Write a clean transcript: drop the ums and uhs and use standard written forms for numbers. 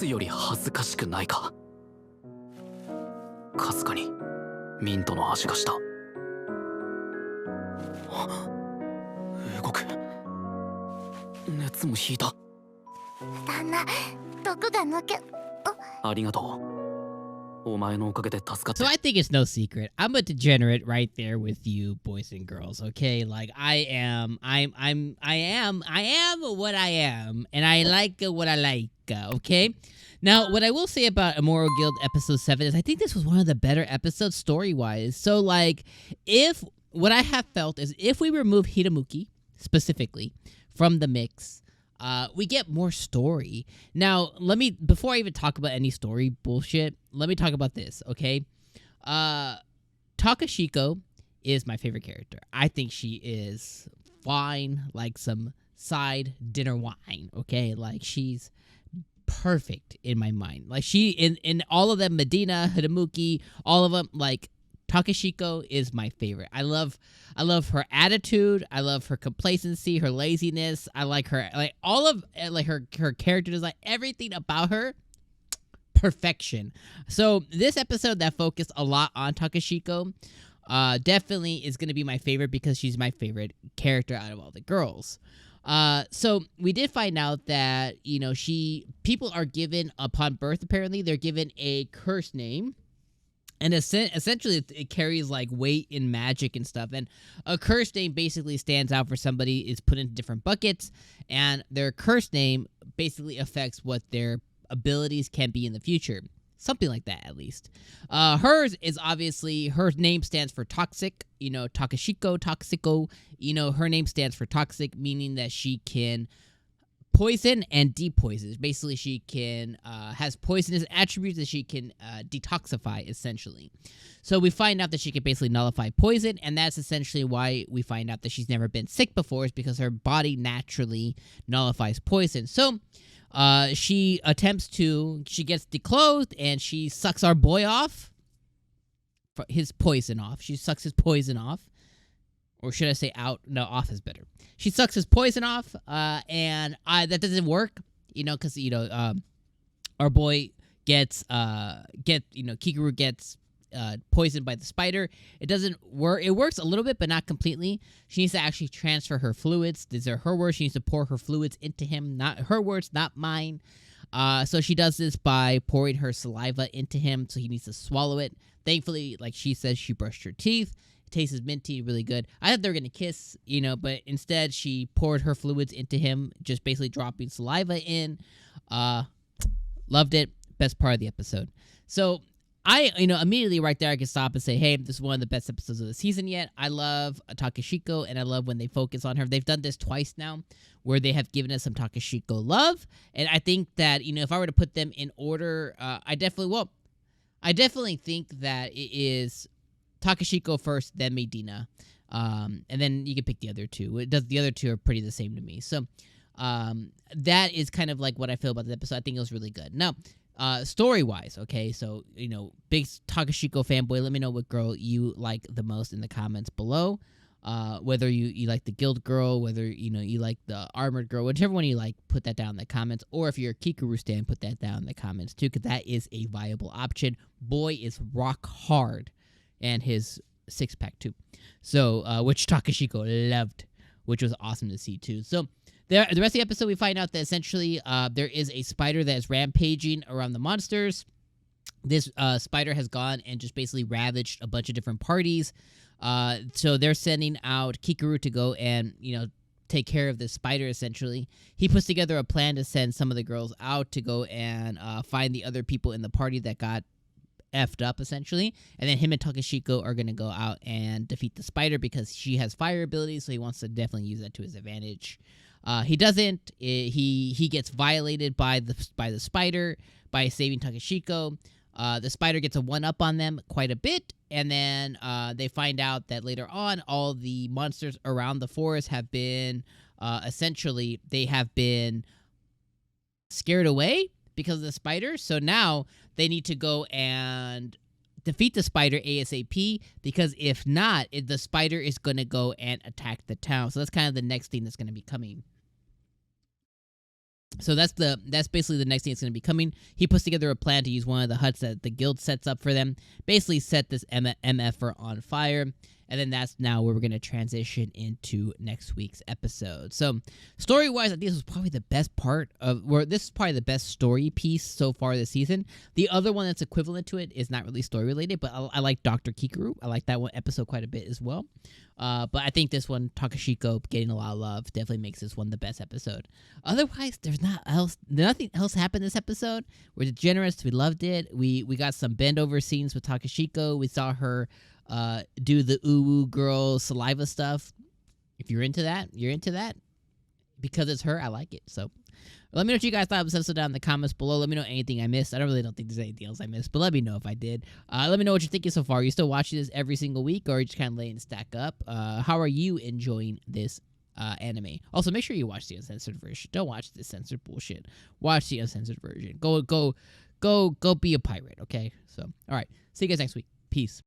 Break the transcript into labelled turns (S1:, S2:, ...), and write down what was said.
S1: つより恥ずかしくないか。かすかにミントの味がした。動く。熱も引いた。
S2: 旦那、毒が抜け。
S1: ありがとう。お前のおかげで助かって。
S3: So I think it's no secret. I'm a degenerate right there with you, boys and girls. Okay, like I am what I am, and I like what I like. Okay. Now, what I will say about Immoral Guild episode 7 is I think this was one of the better episodes story-wise. So, like, what I have felt is if we remove Hiramuki specifically from the mix, we get more story. Now, before I even talk about any story bullshit, let me talk about this, okay? TOKISSHIKO is my favorite character. I think she is fine, like some side dinner wine, okay? Like, she's perfect in my mind. Like, she, in all of them, Medina, Hiramuki, all of them, like, TOKISSHIKO is my favorite. I love her attitude. I love her complacency, her laziness. I like her, like all of like her character design, everything about her, perfection. So this episode that focused a lot on TOKISSHIKO, definitely is gonna be my favorite because she's my favorite character out of all the girls. So we did find out that people are given upon birth. Apparently, they're given a curse name. And essentially, it carries, like, weight in magic and stuff. And a curse name basically stands out for somebody, is put into different buckets. And their curse name basically affects what their abilities can be in the future. Something like that, at least. Hers is obviously, her name stands for toxic. TOKISSHIKO, toxico. Her name stands for toxic, meaning that she can poison and depoison. Basically, she can has poisonous attributes that she can detoxify, essentially. So we find out that she can basically nullify poison, and that's essentially why we find out that she's never been sick before, is because her body naturally nullifies poison. So she gets declothed, and she sucks our boy off, his poison off. She sucks his poison off. Or should I say out? No, off is better. She sucks his poison off, and that doesn't work, because our boy gets Kikuru gets poisoned by the spider. It doesn't work. It works a little bit, but not completely. She needs to actually transfer her fluids. These are her words. She needs to pour her fluids into him. Not her words, not mine. So she does this by pouring her saliva into him, so he needs to swallow it. Thankfully, like she says, she brushed her teeth. Tastes minty, really good. I thought they were gonna kiss, but instead she poured her fluids into him, just basically dropping saliva in. Loved it. Best part of the episode. So I, immediately right there I can stop and say, hey, this is one of the best episodes of the season yet. I love TOKISSHIKO, and I love when they focus on her. They've done this twice now, where they have given us some TOKISSHIKO love, and I think that if I were to put them in order, I definitely think that it is TOKISSHIKO first, then Medina, and then you can pick the other two. The other two are pretty the same to me. So that is kind of like what I feel about the episode. I think it was really good. Now, story-wise, okay, so, big TOKISSHIKO fanboy, let me know what girl you like the most in the comments below. Whether you like the guild girl, whether, you like the armored girl, whichever one you like, put that down in the comments. Or if you're a KIKURU stan, put that down in the comments too, because that is a viable option. Boy is rock hard. And his six-pack, too. So, which TOKISSHIKO loved, which was awesome to see, too. So, the rest of the episode, we find out that essentially there is a spider that is rampaging around the monsters. This spider has gone and just basically ravaged a bunch of different parties. So, they're sending out KIKURU to go and, take care of this spider, essentially. He puts together a plan to send some of the girls out to go and find the other people in the party that got effed up, essentially, and then him and TOKISSHIKO are gonna go out and defeat the spider because she has fire abilities, so he wants to definitely use that to his advantage. He doesn't. He gets violated by the spider by saving TOKISSHIKO. The spider gets a one-up on them quite a bit, and then they find out that later on all the monsters around the forest have been essentially they have been scared away because of the spider. So now they need to go and defeat the spider ASAP, because if not, the spider is going to go and attack the town. So that's kind of the next thing that's going to be coming. So that's basically the next thing that's going to be coming. He puts together a plan to use one of the huts that the guild sets up for them, basically set this MFer on fire, and then that's now where we're going to transition into next week's episode. So story-wise, I think this was probably the best part of, or this is probably the best story piece so far this season. The other one that's equivalent to it is not really story-related, but I like Dr. KIKURU. I like that one episode quite a bit as well. But I think this one, TOKISSHIKO, getting a lot of love, definitely makes this one the best episode. Otherwise, nothing else happened this episode. We're generous. We loved it. We got some bend over scenes with TOKISSHIKO. We saw her do the ooh girl saliva stuff. If you're into that, you're into that. Because it's her, I like it. So let me know what you guys thought of this episode down in the comments below. Let me know anything I missed. I don't think there's anything else I missed, but let me know if I did. Let me know what you're thinking so far. Are you still watching this every single week, or are you just kind of laying stack up? How are you enjoying this anime? Also, make sure you watch the uncensored version. Don't watch the censored bullshit. Watch the uncensored version. Go be a pirate, okay? So, all right. See you guys next week. Peace.